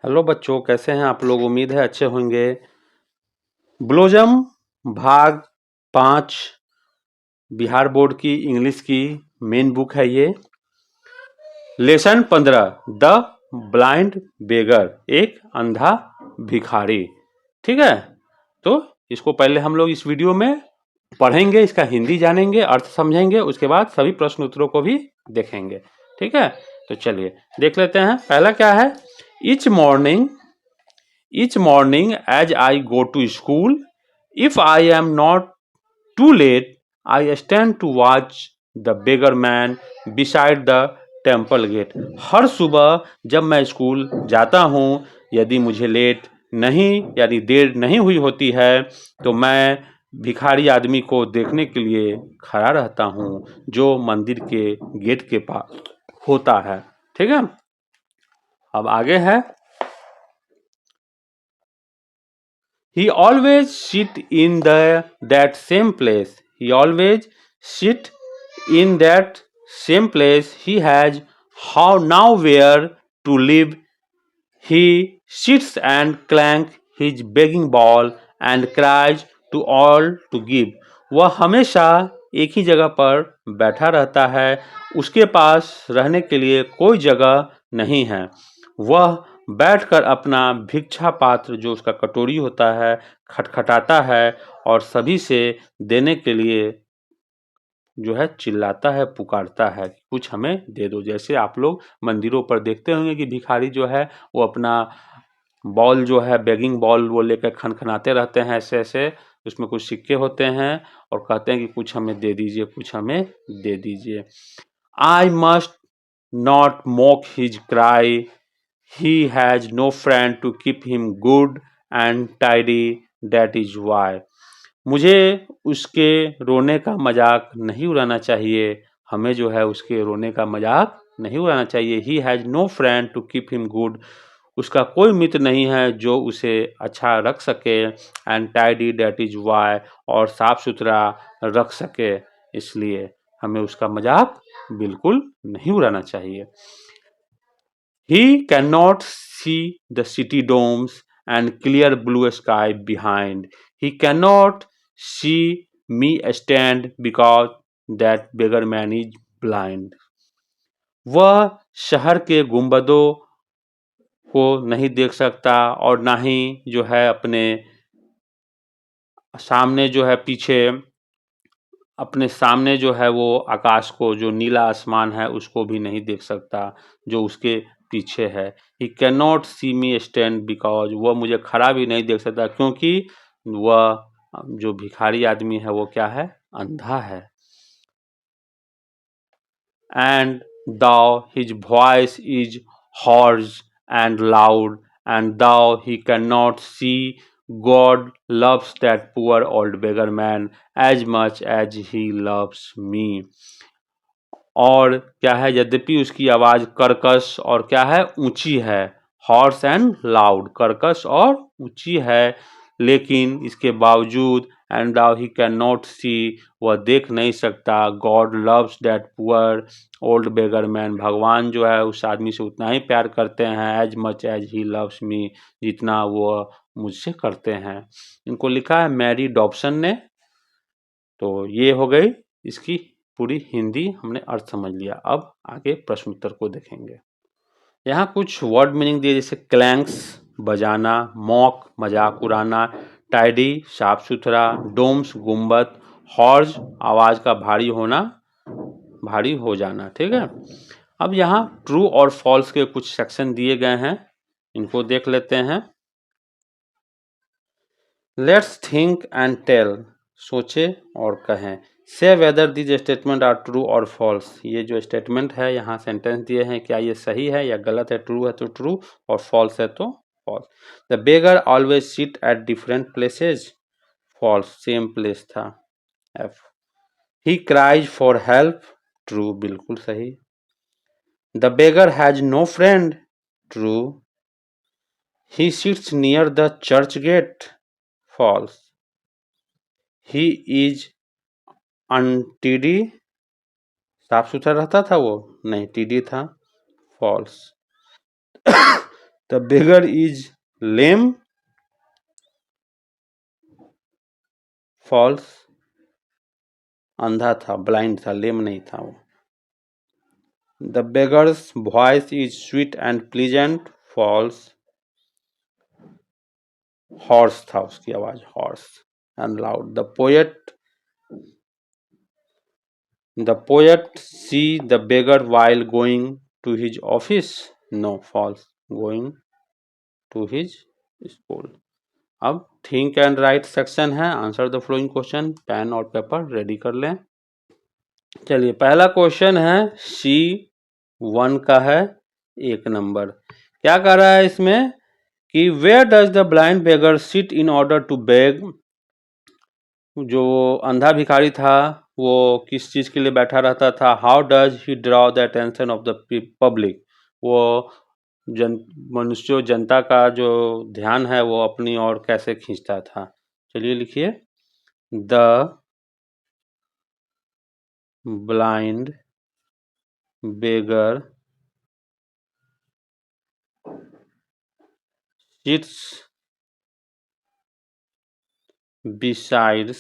Hello बच्चों, कैसे हैं आप लोग? उम्मीद है अच्छे होंगे। ब्लोजम भाग 5 बिहार बोर्ड की इंग्लिश की मेन बुक है ये। लेसन 15 द ब्लाइंड बेगर, एक अंधा भिखारी। ठीक है, तो इसको पहले हम लोग इस वीडियो में पढ़ेंगे, इसका हिंदी जानेंगे, अर्थ समझेंगे, उसके बाद सभी प्रश्न उत्तरों को भी देखेंगे। ठीक है, तो चलिए देख लेते हैं। पहला क्या है? Each morning as I go to school, if I am not too late, I stand to watch the beggar man beside the temple gate. हर सुबह जब मैं स्कूल जाता हूँ, यदि मुझे लेट नहीं यानी देर नहीं हुई होती है, तो मैं भिखारी आदमी को देखने के लिए खड़ा रहता हूँ जो मंदिर के गेट के पास होता है। ठीक है, अब आगे है। He always sit in that same place. He always sit in that same place. He has how nowhere to live. He sits and clanks his begging ball and cries to all to give. वह हमेशा एक ही जगह पर बैठा रहता है। उसके पास रहने के लिए कोई जगह नहीं है। वह बैठकर अपना भिक्षा पात्र, जो उसका कटोरी होता है, खटखटाता है और सभी से देने के लिए जो है चिल्लाता है, पुकारता है, कुछ हमें दे दो। जैसे आप लोग मंदिरों पर देखते होंगे कि भिखारी जो है वो अपना बॉल जो है, बेगिंग बॉल, वो लेकर खनखनाते रहते हैं ऐसे ऐसे, उसमें कुछ सिक्के होते हैं और कहते हैं कि कुछ हमें दे दीजिए, कुछ हमें दे दीजिए। I must not mock his cry, he has no friend to keep him good and tidy, that is why। मुझे उसके रोने का मजाक नहीं उड़ाना चाहिए, हमें जो है उसके रोने का मजाक नहीं उड़ाना चाहिए। he has no friend to keep him good, उसका कोई मित्र नहीं है जो उसे अच्छा रख सके, and tidy, that is why, और साफ सुथरा रख सके, इसलिए हमें उसका मजाक बिल्कुल नहीं उड़ाना चाहिए। He cannot see the city domes and clear blue sky behind. He cannot see me stand because that beggar man is blind. वह शहर के गुंबदों को नहीं देख सकता और ना ही जो है अपने सामने जो है पीछे, अपने सामने जो है वो आकाश को, जो नीला आसमान है, उसको भी नहीं देख सकता जो उसके पीछे है। He can not see me stand because, वह मुझे खड़ा भी नहीं देख सकता क्योंकि वह जो भिखारी आदमी है वो क्या है? अंधा है। And though his voice is hoarse and loud and though he can not see God loves that poor old beggar man as much as he loves me। और क्या है? यद्यपि उसकी आवाज कर्कश और क्या है? ऊंची है। हॉर्स एंड लाउड, कर्कश और ऊंची है, लेकिन इसके बावजूद and though he can not see, वह देख नहीं सकता। God loves that poor old beggar man, भगवान जो है उस आदमी से उतना ही प्यार करते हैं, as much as he loves me, जितना वो मुझसे करते हैं। इनको लिखा है मैरी डॉब्सन ने। तो ये हो गई इसकी पूरी हिंदी, हमने अर्थ समझ लिया। अब आगे प्रश्न उत्तर को देखेंगे। यहाँ कुछ वर्ड मीनिंग दिए, जैसे क्लैंक्स बजाना, मॉक मजाक उड़ाना, टाइडी साफ सुथरा, डोम्स गुंबद, हॉर्ज आवाज का भारी होना, भारी हो जाना। ठीक है, अब यहाँ ट्रू और फॉल्स के कुछ सेक्शन दिए गए हैं, इनको देख लेते हैं। लेट्स थिंक एंड टेल, सोचे और कहें। Say whether this statement are true और फॉल्स, ये जो स्टेटमेंट है यहाँ सेंटेंस दिए हैं, क्या ये सही है या गलत है? ट्रू है तो ट्रू और फॉल्स है तो false. The beggar always sit at different places, false, same place था, F. He cries for help, true, बिल्कुल सही। The beggar has no friend, true. He sits near the church gate, false. He is untidy, साफ सुथरा रहता था वो? नहीं, tidy था, false. The beggar is lame. False. अंधा था, ब्लाइंड था, लेम नहीं था वो. The beggar's voice is sweet and pleasant. False. Hoarse था उसकी आवाज, hoarse and loud. The poet see the beggar while going to his office. No, false. Going to his school. अब थिंक एंड राइट सेक्शन है. Answer the following question. Pen और paper ready कर लें. चलिए, पहला क्वेश्चन है C1 का है, 1 नंबर. क्या कह रहा है इसमें कि where does the blind beggar sit in order to beg. जो अंधा भिखारी था वो किस चीज के लिए बैठा रहता था. How does he draw the attention of the public. वो मनुष्यों, जनता का जो ध्यान है वो अपनी ओर कैसे खींचता था. चलिए लिखिए. The blind beggar sits besides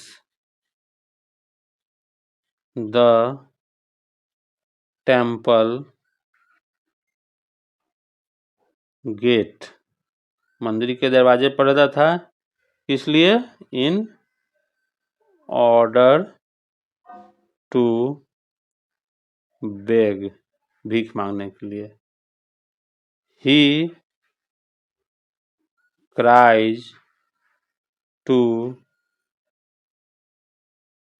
the temple gate. मंदिर के दरवाजे पर रहता था. किस लिए. In order to beg. भीख मांगने के लिए. He cries to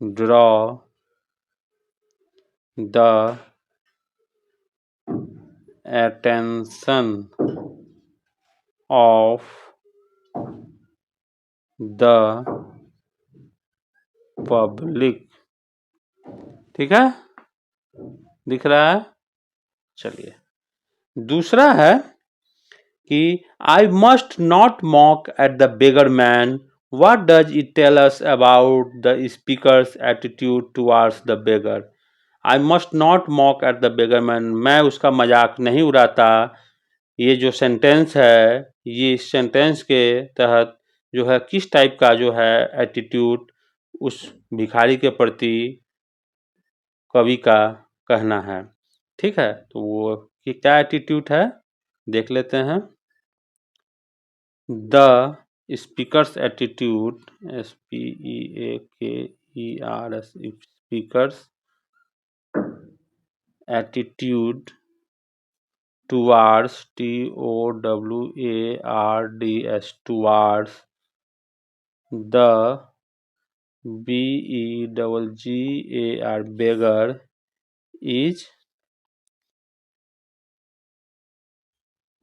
draw the attention of the public. ठीक है, दिख रहा है. चलिए, दूसरा है कि आई must not mock at the beggar man. What does it tell us about the speaker's attitude towards the beggar? I must not mock at the beggar man. मैं उसका मजाक नहीं उड़ाता. ये जो सेंटेंस है, ये इस सेंटेंस के तहत जो है किस टाइप का जो है एटीट्यूड उस भिखारी के प्रति कवि का कहना है. ठीक है, तो वो कि क्या एटीट्यूड है देख लेते हैं. The speaker's attitude, SPEAKERS, speaker's attitude towards, TOWARDS, towards the BEGGAR beggar is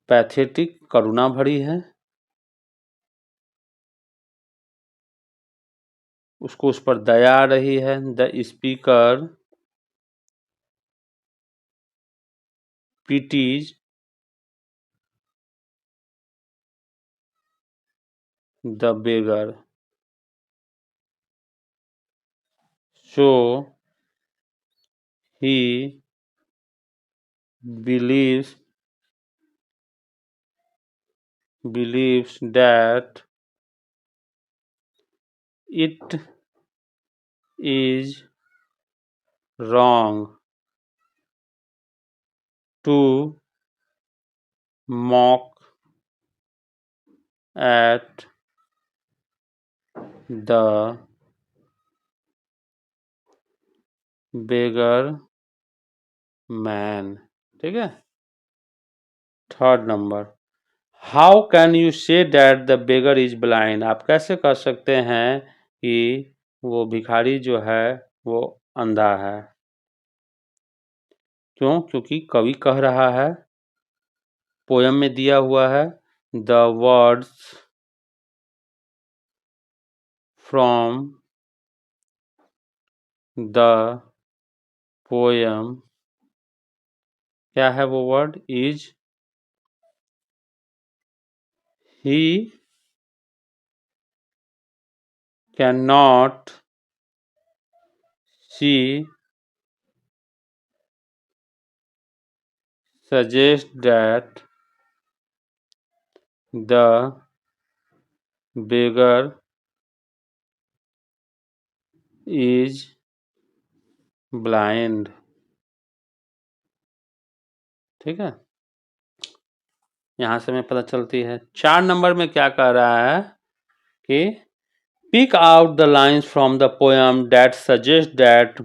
pathetic. करुणा भरी है. उसको उस पर दया आ रही है. The speaker pities the beggar. So he believes that it is wrong to mock at the beggar man. ठीक है. Third number. How can you say that the beggar is blind. आप कैसे कह सकते हैं कि वो भिखारी जो है वो अंधा है. क्यों. क्योंकि कवि कह रहा है, पोयम में दिया हुआ है. The words from the poem. क्या है वो word. Is. He can not see suggest that The beggar is blind। ठीक है, यहाँ से हमें पता चलती है। 4 नंबर में क्या कह रहा है कि pick out the lines from the poem that suggest that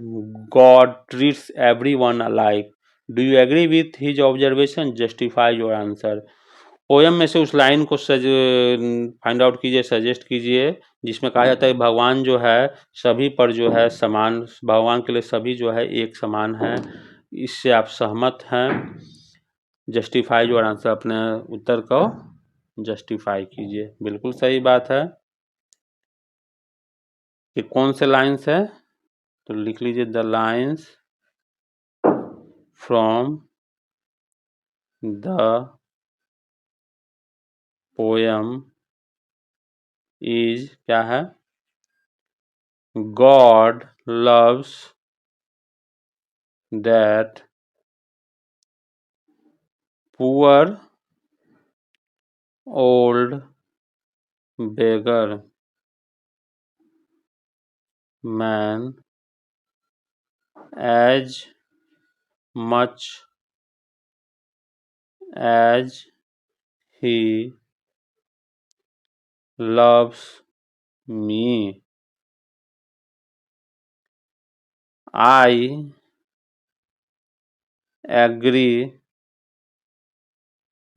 God treats everyone alike. Do you agree with his observation? Justify your answer. Poem में से उस लाइन को फाइंड आउट कीजिए, सजेस्ट कीजिए, जिसमें कहा जाता है भगवान जो है सभी पर जो है समान, भगवान के लिए सभी जो है एक समान है। इससे आप सहमत हैं? जस्टिफाई योर आंसर, अपने उत्तर को जस्टिफाई कीजिए। बिल्कुल सही बात है। कि कौन से लाइन्स है, तो लिख लीजिए the lines from the poem is क्या है, God loves that poor old beggar man as much as he loves me. I agree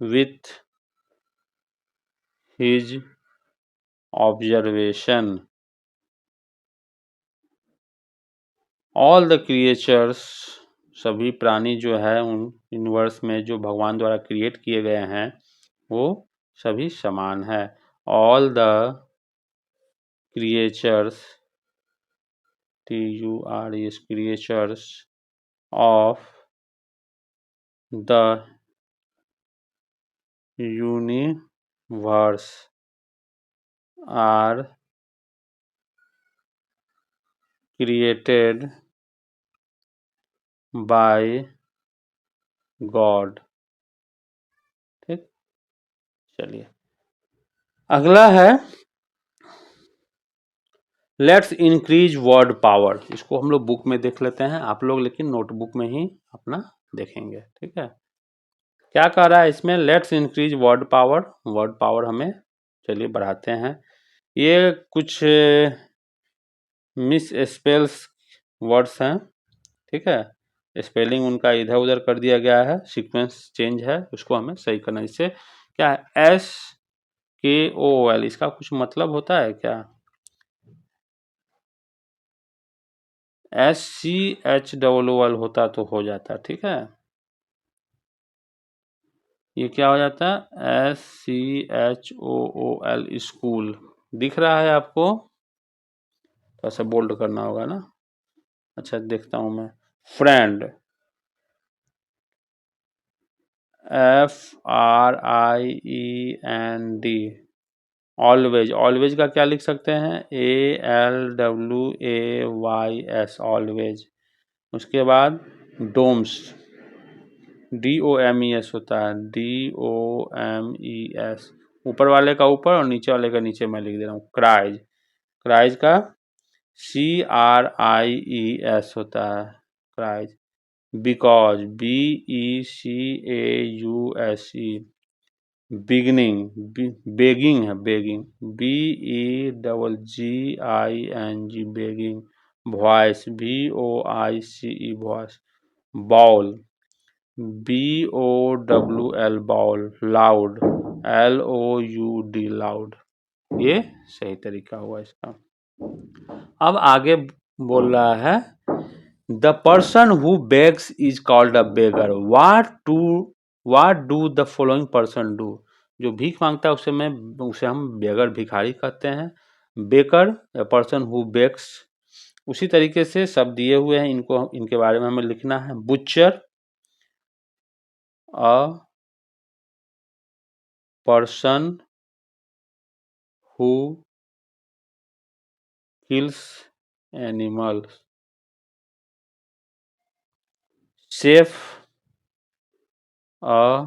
with his observation. All the creatures, सभी प्राणी जो है उन यूनिवर्स में जो भगवान द्वारा क्रिएट किए गए हैं वो सभी समान है। All the creatures, TURES, creatures of the universe are created by God। ठीक, चलिए अगला है लेट्स इंक्रीज वर्ड पावर। इसको हम लोग बुक में देख लेते हैं, आप लोग लेकिन नोटबुक में ही अपना देखेंगे। ठीक है, क्या कह रहा है इसमें, let's increase word power. Word power हमें चलिए बढ़ाते हैं। ये कुछ मिस स्पेल्स वर्ड्स हैं। ठीक है, स्पेलिंग उनका इधर उधर कर दिया गया है, सीक्वेंस चेंज है, उसको हमें सही करना है। इससे क्या है, SKOL इसका कुछ मतलब होता है क्या, SCHOOL होता तो हो जाता। ठीक है, ये क्या हो जाता है, SCHOOL स्कूल। दिख रहा है आपको, थोड़ा सा बोल्ड करना होगा ना। अच्छा देखता हूं मैं, फ्रेंड FRIEND। ऑलवेज, ऑलवेज का क्या लिख सकते हैं, ALWAYS ऑलवेज। उसके बाद डोम्स, DOMES होता है, DOMES, ऊपर वाले का ऊपर और नीचे वाले का नीचे मैं लिख दे रहा हूँ। क्राइज, क्राइज का CRIES होता है, cries. Because, BECAUSE। Beginning, begging है, begging, BEGGING, begging. Voice, VOICE, voice. Bowl, BOWL, bowl. Loud, LOUD, loud. ये सही तरीका हुआ इसका। अब आगे बोल रहा है the person who bags is called a beggar. What do the following person do. जो भीख मांगता है उसे हम बेगर, भिखारी कहते हैं। Baker, a person who bags. उसी तरीके से सब दिए हुए हैं, इनको इनके बारे में हमें लिखना है। Butcher, a person who kills animals. Chef, a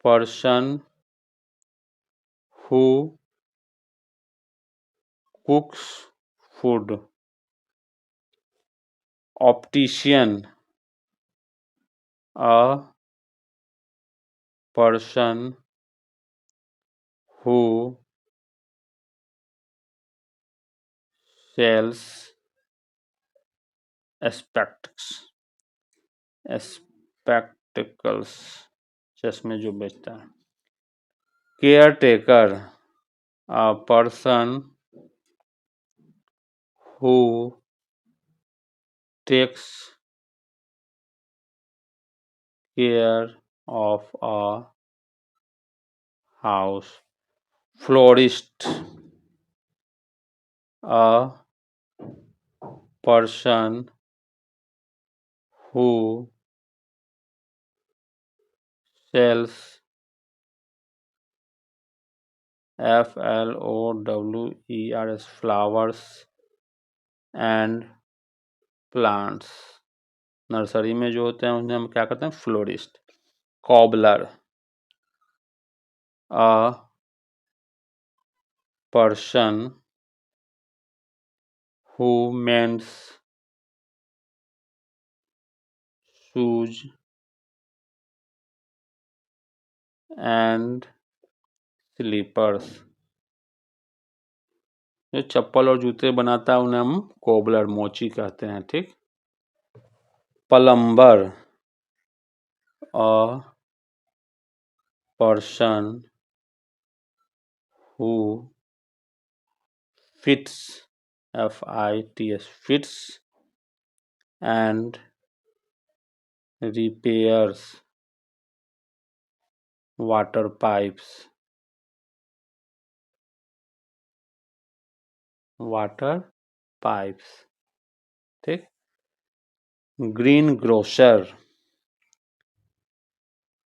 person who cooks food. Optician, a person who sells spectacles. Spectacles, चश्मे जो बेचता है. Caretaker, a person who takes care of a house. Florist, a person who sells flowers flowers and plants. Nursery में जो होते हैं उन्हें हम क्या कहते हैं? Florist. Cobbler, a person who mends shoes and slippers. जो चप्पल और जूते बनाता है उन्हें हम कोबलर, मोची कहते हैं. ठीक. Plumber, a person who fits, fits and repairs water pipes. ठीक. greengrocer,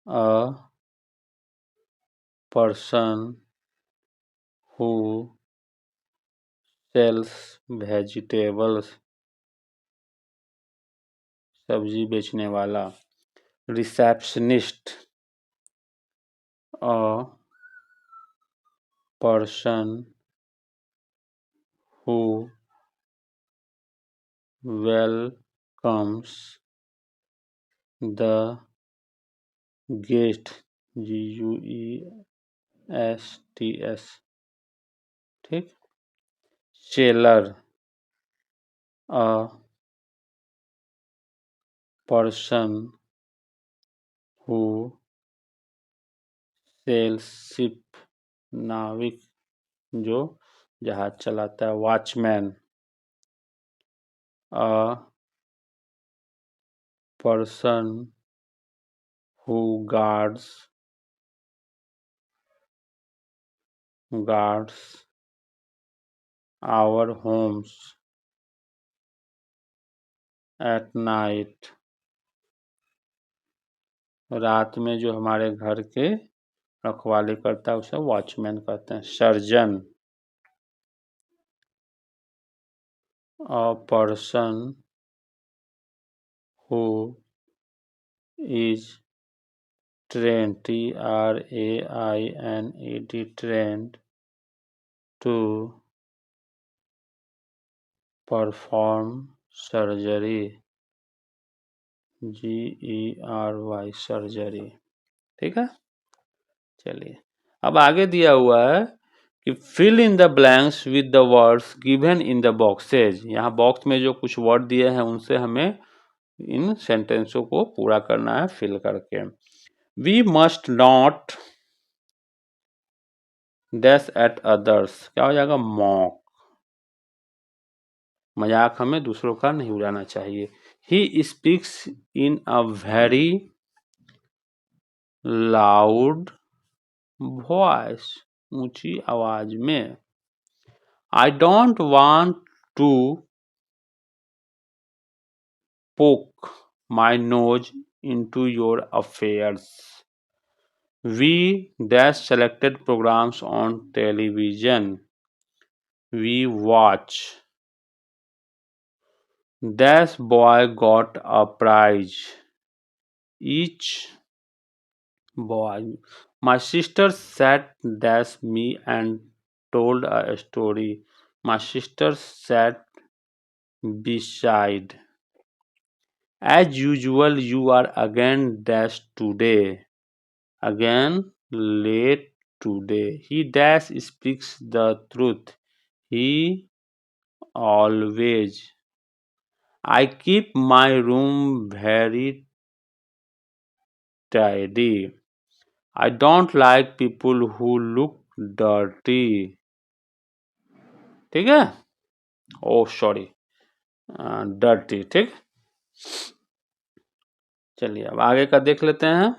a person who sells vegetables, सब्जी बेचने वाला. receptionist, a person who welcomes the guest, guests. ठीक. seller, a person who sells ship, नाविक जो जहाज चलाता है. Watchman, a person who guards our homes at night. रात में जो हमारे घर के रखवाली करता है उसे वॉचमैन कहते हैं. Surgeon, a person who is trained, trained to perform surgery, surgery. ठीक है. चलिए अब आगे दिया हुआ है कि fill in the blanks with the words given in the boxes. यहाँ बॉक्स में जो कुछ वर्ड दिए हैं उनसे हमें इन सेंटेंसों को पूरा करना है फिल करके. We must not dash at others. क्या हो जाएगा? mock. मजाक हमें दूसरों का नहीं उड़ाना चाहिए. He speaks in a very loud voice. ऊंची आवाज में. I don't want to poke my nose into your affairs. We dash selected programs on television. We watch. Dash boy got a prize. Each boy My sister sat dash me and told a story. My sister sat beside. As usual, you are again dash today. Again late today. He dash speaks the truth. He always. I keep my room very tidy. I don't like people who look dirty. ठीक है? Oh sorry, dirty. ठीक? चलिए अब आगे का देख लेते हैं।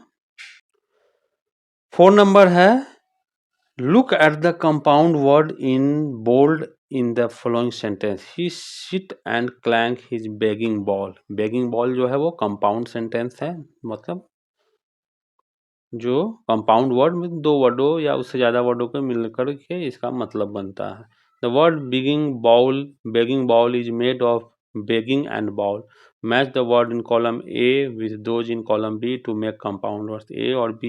4 नंबर है, look at the compound word in bold in the following sentence. He sit and clank his begging ball. begging ball जो है वो compound sentence है, मतलब जो कंपाउंड वर्ड में 2 वर्डों या उससे ज़्यादा वर्डों को मिलकर के इसका मतलब बनता है। The word begging ball is made of begging and ball. Match the word in column A with those in column B to make compound words. A और B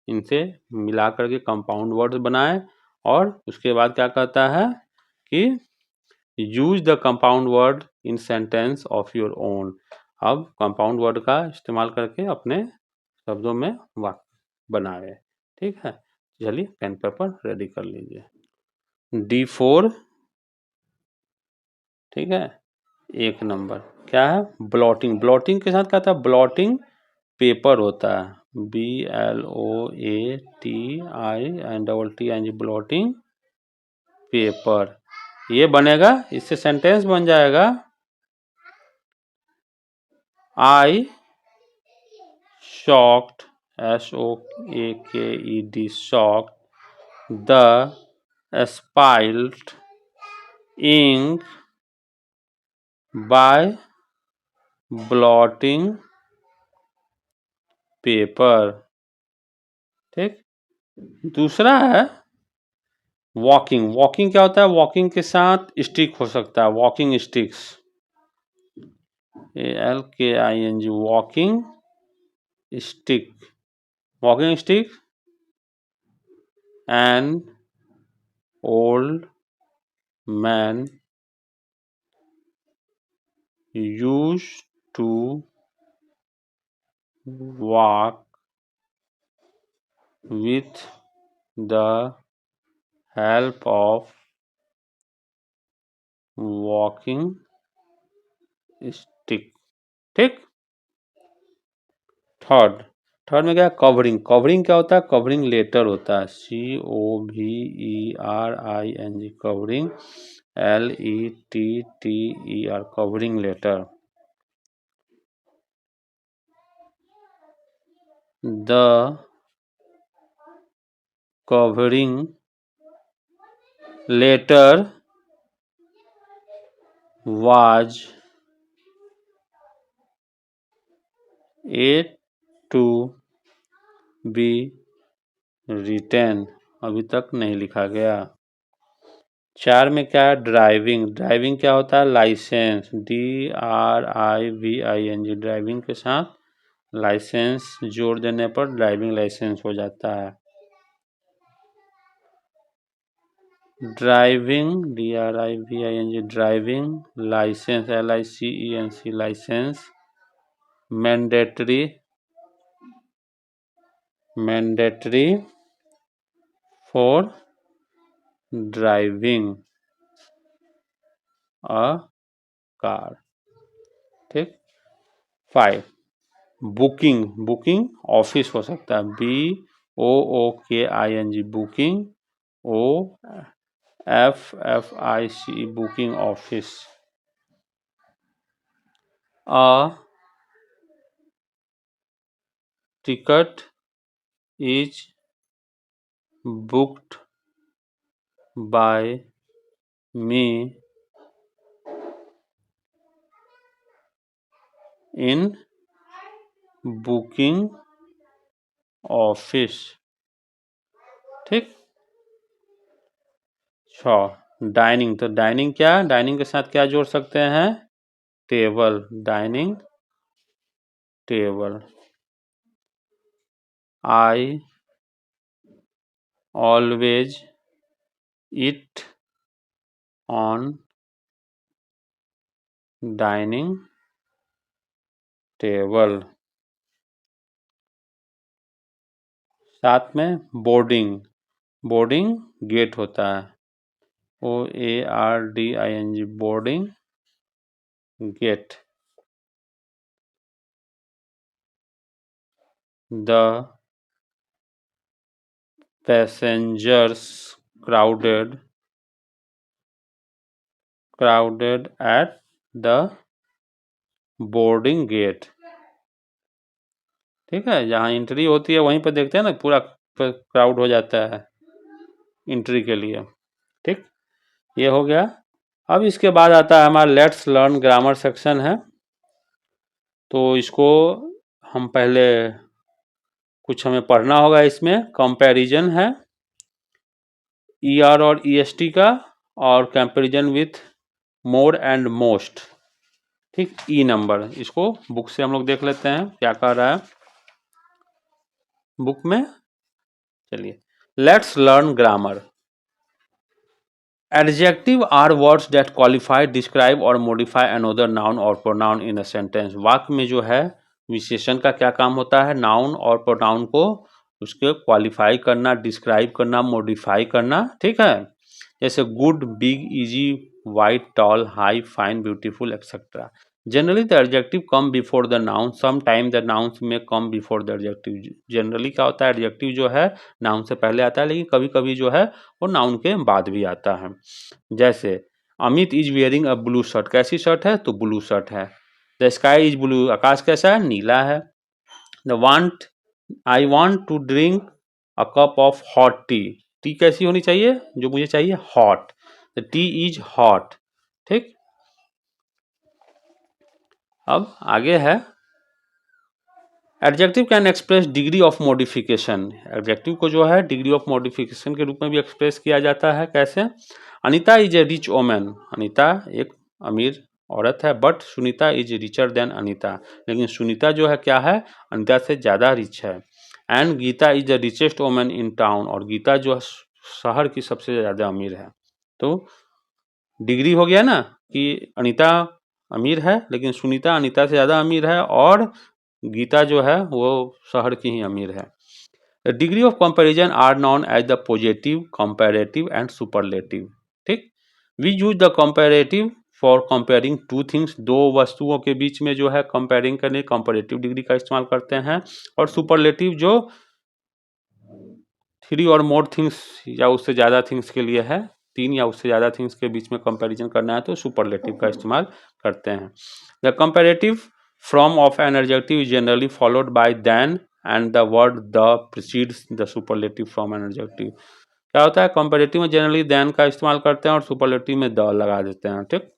इनसे मिला करके कंपाउंड वर्ड्स बनाए और उसके बाद क्या कहता है कि use the compound word in sentence of your own. अब कंपाउंड वर्ड का इस्तेमाल करके अपने शब्दों में वाक्य बनाए। ठीक है, चलिए पेन पेपर रेडी कर लीजिए। D4, ठीक है, 1 नंबर क्या है, ब्लॉटिंग। ब्लॉटिंग के साथ क्या था, ब्लॉटिंग पेपर होता है, BLOATING ब्लॉटिंग पेपर। ये बनेगा, इससे सेंटेंस बन जाएगा, I shocked SOAKED shocked the spilled ink by blotting paper. ठीक, दूसरा है वॉकिंग। वॉकिंग क्या होता है, वॉकिंग के साथ स्टिक हो सकता है, walking sticks, ALKING walking stick. Walking stick and old man used to walk with the help of walking stick। ठीक, थर्ड में क्या है, कवरिंग। कवरिंग क्या होता है, कवरिंग लेटर होता है, COVERING covering, LETTER covering letter. The covering letter was yet to be written, अभी तक नहीं लिखा गया। 4 में क्या है, ड्राइविंग। ड्राइविंग क्या होता है, लाइसेंस, DRIVING ड्राइविंग के साथ लाइसेंस जोड़ देने पर ड्राइविंग लाइसेंस हो जाता है। Driving DRIVING driving licence LICENS licence. Mandatory for driving a car. ठीक, 5 बुकिंग ऑफिस हो सकता है, BOOKING booking, OFFIC booking office. A ticket is booked by me in booking office। ठीक, 6 डाइनिंग। तो डाइनिंग क्या, डाइनिंग के साथ क्या जोड़ सकते हैं, table, dining table. I always eat on dining table. साथ में बोर्डिंग, बोर्डिंग गेट होता है, OARDING, boarding gate. The passengers crowded at the boarding gate. ठीक है, जहाँ एंट्री होती है वहीं पर देखते हैं ना, पूरा क्राउड हो जाता है एंट्री के लिए। ठीक, ये हो गया। अब इसके बाद आता है हमारा लेट्स लर्न ग्रामर सेक्शन है। तो इसको हम पहले कुछ हमें पढ़ना होगा। इसमें कंपैरिजन है ER और EST का, और comparison with more and most. ठीक, ई नंबर, इसको बुक से हम लोग देख लेते हैं क्या कह रहा है बुक में। चलिए, let's learn grammar. Adjective are words that qualify, describe और modify another noun or pronoun in a sentence। वाक्य में जो है विशेषण का क्या काम होता है, नाउन और प्रोनाउन को उसके क्वालिफाई करना, डिस्क्राइब करना, मॉडिफाई करना। ठीक है, जैसे good, big, easy, white, tall, high, fine, beautiful etcetera. Generally the adjective come before the noun, some time the nouns में come before the adjective. Generally क्या होता है, एडजेक्टिव जो है नाउन से पहले आता है, लेकिन कभी कभी जो है वो नाउन के बाद भी आता है। जैसे Amit is wearing a blue shirt, कैसी शर्ट है, तो ब्लू शर्ट है। द स्काई इज ब्लू, आकाश कैसा है, नीला है। The want, I want to drink a cup of hot tea, tea कैसी होनी चाहिए, जो मुझे चाहिए hot. The tea is hot. ठीक, अब आगे है adjective can express degree of modification. Adjective को जो है डिग्री ऑफ मॉडिफिकेशन के रूप में भी एक्सप्रेस किया जाता है। कैसे, Anita is a rich women, Anita एक अमीर औरत है। But Sunita is richer than Anita, लेकिन सुनीता जो है क्या है, अनीता से ज़्यादा रिच है। And Gita is the richest women in town, और गीता जो है शहर की सबसे ज़्यादा अमीर है। तो डिग्री हो गया ना कि अनीता अमीर है, लेकिन सुनीता अनीता से ज़्यादा अमीर है, और गीता जो है वो शहर की ही अमीर है। The degree of comparison are known as the positive, comparative and superlative. ठीक, we use the comparative for comparing two things, दो वस्तुओं के बीच में जो है कंपेयरिंग करने कंपैरेटिव डिग्री का इस्तेमाल करते हैं। और सुपरलेटिव जो 3 और मोर थिंग्स या उससे ज़्यादा थिंग्स के लिए है, 3 या उससे ज़्यादा थिंग्स के बीच में कंपैरिजन करना है तो सुपरलेटिव का इस्तेमाल करते हैं। The comparative from of an adjective is generally followed by than and the word the precedes the superlative from an adjective. क्या होता है, कंपैरेटिव में जनरली देन का इस्तेमाल करते हैं और सुपरलेटिव में द लगा देते हैं। ठीक,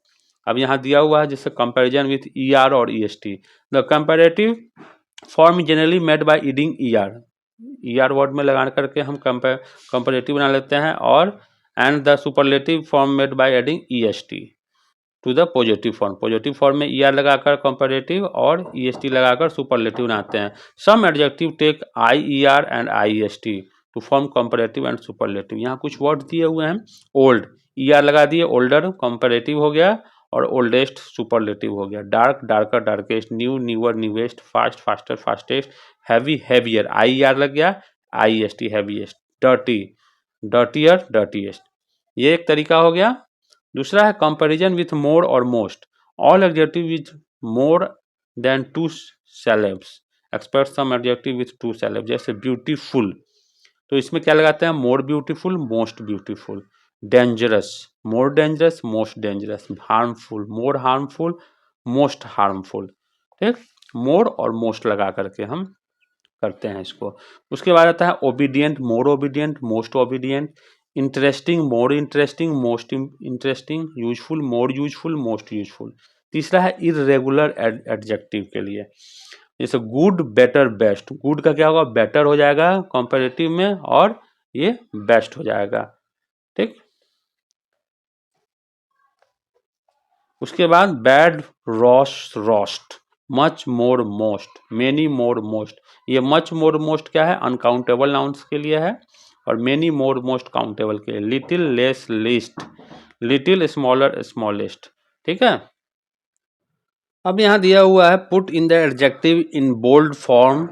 अब यहाँ दिया हुआ है जैसे कंपैरिजन विथ ER और EST। The comparative form generally made by adding ER word में लगा करके हम कंपैरेटिव बना लेते हैं, और and the superlative form made by adding EST to the positive form. Positive form में ER लगाकर कंपैरेटिव और EST लगाकर सुपरलेटिव बनाते हैं। Some adjective take IER and IEST to form comparative and superlative. यहाँ कुछ वर्ड दिए हुए हैं। ओल्ड, ER लगा दिए, ओल्डर कंपैरेटिव हो गया, और ओल्डेस्ट सुपरलेटिव हो गया। Dark, darker, darkest. New, newer, newest. Fast, faster, fastest. Heavy, heavier, IER लग गया, IEST heaviest. Dirty, dirtier, dirtiest. ये एक तरीका हो गया। दूसरा है कंपैरिजन विथ मोर और most. All adjective with more than 2 syllables express some adjective with 2 syllables। जैसे ब्यूटीफुल, तो इसमें क्या लगाते हैं, more beautiful, most beautiful. Dangerous, more dangerous, most dangerous. Harmful, more harmful, most harmful. ठीक, मोर और most लगा करके हम करते हैं इसको। उसके बाद आता है obedient, more obedient, most obedient. Interesting, more interesting, most interesting. Useful, more useful, most useful. तीसरा है इररेगुलर एडजेक्टिव के लिए, जैसे गुड, बेटर, बेस्ट। गुड का क्या होगा, बेटर हो जाएगा कंपैरेटिव में, और ये बेस्ट हो जाएगा। ठीक, उसके बाद bad, worst, worst. Much, more, most. Many, more, most. ये मच, मोर, मोस्ट क्या है, अनकाउंटेबल नाउन्स के लिए है, और मेनी मोर मोस्ट काउंटेबल के, little least list, little smaller smallest. ठीक है, अब यहाँ दिया हुआ है put in the adjective in bold form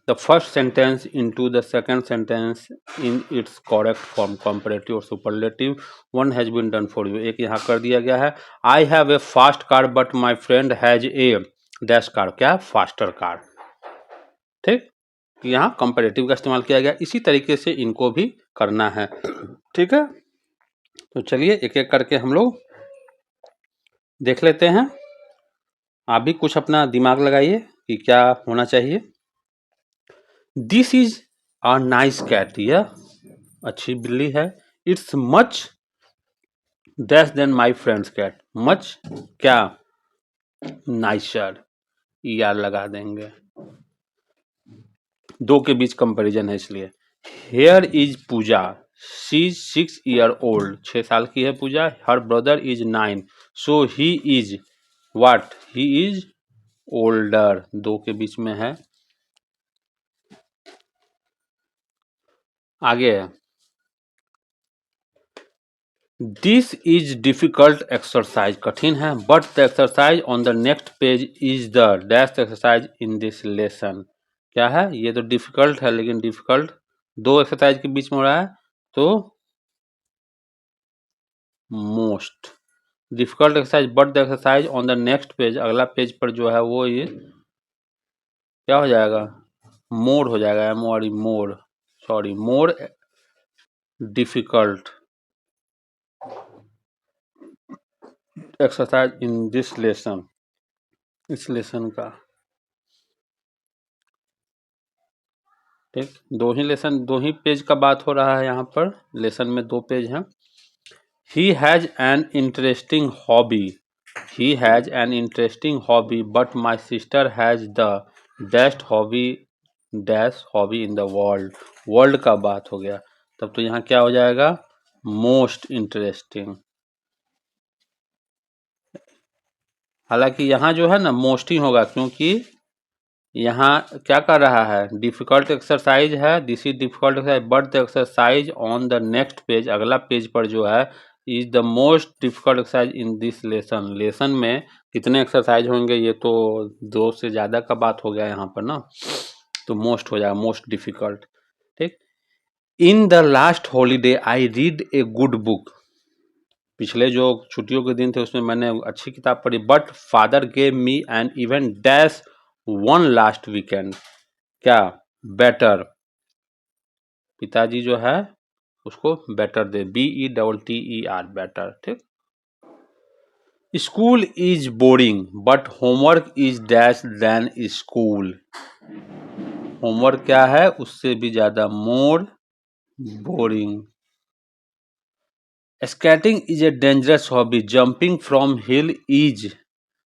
the first sentence into the second sentence in its correct form, comparative और superlative, one has been done for you. एक यहाँ कर दिया गया है, I have a fast car but my friend has a dash car, क्या faster car. ठीक, यहाँ कंपैरेटिव का इस्तेमाल किया गया, इसी तरीके से इनको भी करना है। ठीक है, तो चलिए एक एक करके हम लोग देख लेते हैं। आप भी कुछ अपना दिमाग लगाइए कि क्या होना चाहिए। This is a nice cat, यह अच्छी बिल्ली है। It's much dash then my friends cat, much क्या नाइसर, यार लगा देंगे, दो के बीच कंपैरिजन है इसलिए। Here is Pooja, she is 6 year old, 6 साल की है Pooja. Her brother is 9, so he is what, he is older, दो के बीच में है। आगे है, दिस इज डिफिकल्ट एक्सरसाइज, कठिन है। But the exercise on the next page is the dash exercise in this lesson, क्या है, ये तो डिफिकल्ट है, लेकिन डिफिकल्ट दो एक्सरसाइज के बीच में हो रहा है, तो most difficult exercise. But the exercise on the next page, अगला पेज पर जो है वो ये क्या हो जाएगा, मोर हो जाएगा, more, sorry more difficult exercise in this lesson, इस लेसन का। ठीक, दो ही लेसन, दो ही पेज का बात हो रहा है यहाँ पर, लेसन में 2 पेज हैं। He has an interesting hobby, he has an interesting hobby but my sister has the best hobby dash hobby in the world, world का बात हो गया, तब तो यहाँ क्या हो जाएगा, मोस्ट इंटरेस्टिंग। हालांकि यहाँ जो है ना मोस्ट ही होगा, क्योंकि यहाँ क्या कर रहा है, डिफिकल्ट एक्सरसाइज है, this is difficult exercise but the exercise on the next page, अगला पेज पर जो है is the most difficult exercise in this lesson, lesson में कितने एक्सरसाइज होंगे, ये तो 2 से ज़्यादा का बात हो गया यहाँ पर ना, तो मोस्ट हो जाएगा, मोस्ट डिफिकल्ट। ठीक, in the last holiday I read a good book, पिछले जो छुट्टियों के दिन थे उसमें मैंने अच्छी किताब पढ़ी। But father gave me an even dash one last weekend, क्या बेटर, पिताजी जो है उसको बेटर दे, BETTER बेटर। ठीक, school is boring but homework is dash than school, homework क्या है उससे भी ज्यादा, more boring. Skating is a dangerous hobby, jumping from hill is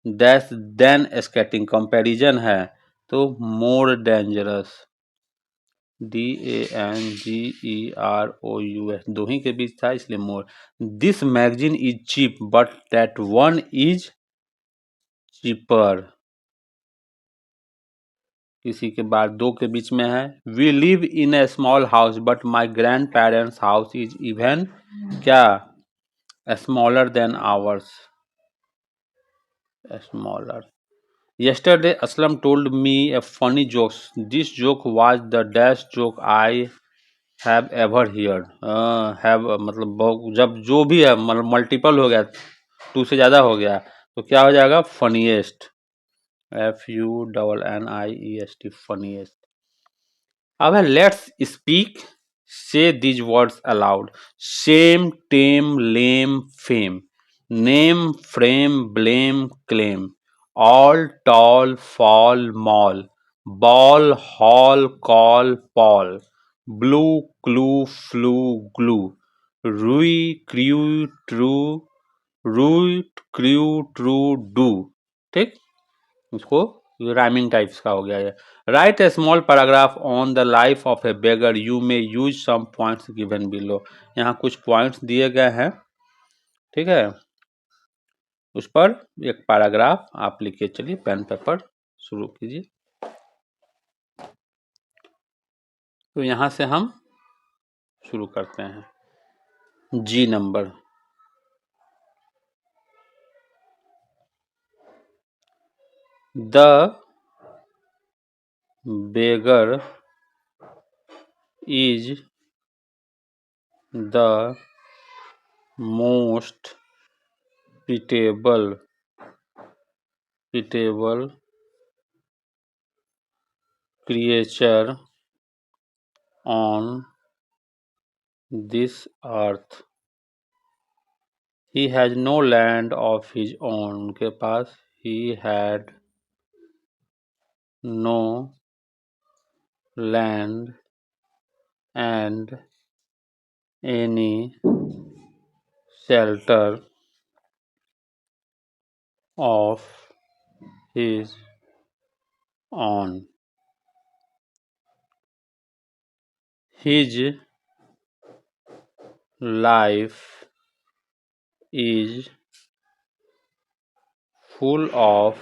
dash than skating, comparison है तो मोर डेंजरस, DANGEROUS, दो ही के बीच था इसलिए more. This magazine is cheap but that one is cheaper, किसी के बाद दो के बीच में है। We live in a small house but my grandparents house is even क्या smaller than ours, smaller. Yesterday, Aslam told me a funny joke. This joke was the dash joke I have ever heard. Have मतलब जब जो भी है मतलब multiple हो गया, 2 से ज़्यादा हो गया, तो क्या हो जाएगा, फनीएस्ट, FUNNIEST, फनीएस्ट। अब है लेट्स स्पीक, से these words allowed, same time lame fame, name frame blame claim, all tall fall mall, ball hall call Paul, blue clue flew glue, rui crew true, root crew true do। ठीक, इसको rhyming types का हो गया है। Write a small paragraph on the life of a beggar, you may use some points given below, यहाँ कुछ points दिए गए हैं। ठीक है, उस पर एक पैराग्राफ आप लिख के चलिए, पेन पेपर शुरू कीजिए। तो यहाँ से हम शुरू करते हैं। G number. The beggar is the most pitiable creature on this earth. He has no land of his own. उनके पास he had no land and any shelter of his own. His life is full of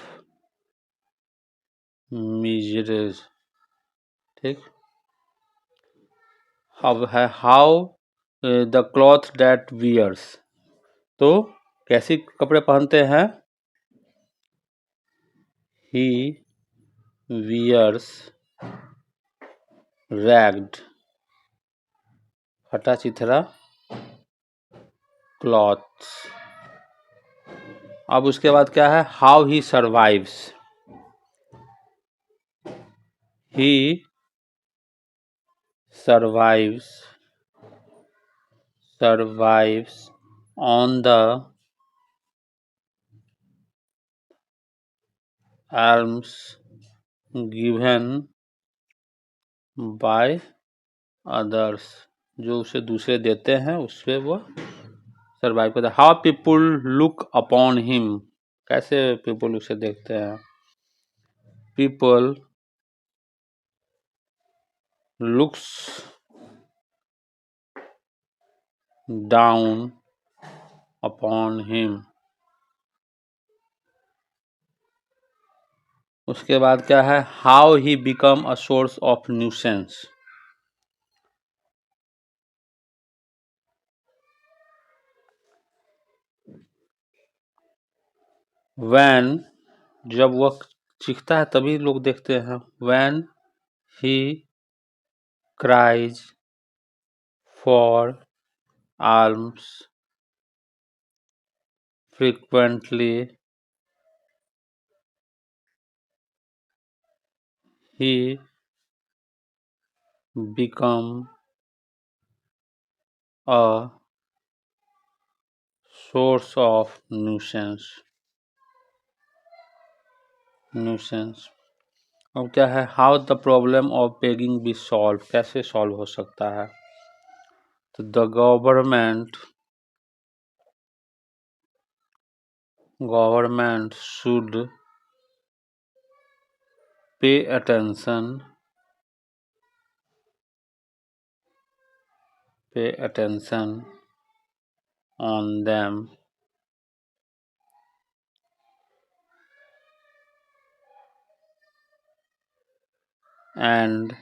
miseries. ठीक। अब है how the cloth that wears. तो कैसी कपड़े पहनते हैं? ही wears ragged फटा चिथरा क्लॉथ्स। अब उसके बाद क्या है? How he survives. He survives on the alms given by others। जो उसे दूसरे देते हैं उससे वो सर्वाइव करता है। How people look upon him. कैसे पीपल उसे देखते हैं? People looks down upon him. उसके बाद क्या है? How he become a source of nuisance. When जब वह चीखता है तभी लोग देखते हैं। When he cries for alms frequently, he become a source of nuisance। अब क्या है? How the problem of begging be solve. कैसे सॉल्व हो सकता है? तो the government should pay attention on them and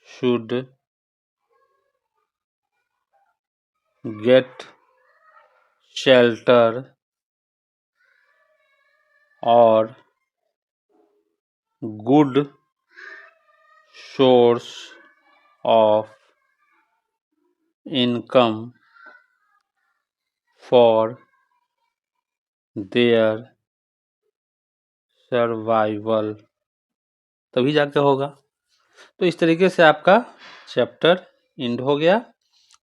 should get shelter or good source of income for their survival. तभी जाके होगा। तो इस तरीके से आपका चैप्टर एंड हो गया।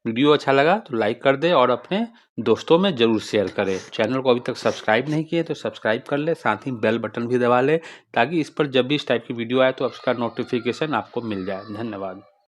वीडियो अच्छा लगा तो लाइक कर दे और अपने दोस्तों में ज़रूर शेयर करें। चैनल को अभी तक सब्सक्राइब नहीं किए तो सब्सक्राइब कर ले, साथ ही बेल बटन भी दबा ले ताकि इस पर जब भी इस टाइप की वीडियो आए तो उसका नोटिफिकेशन आपको मिल जाए। धन्यवाद।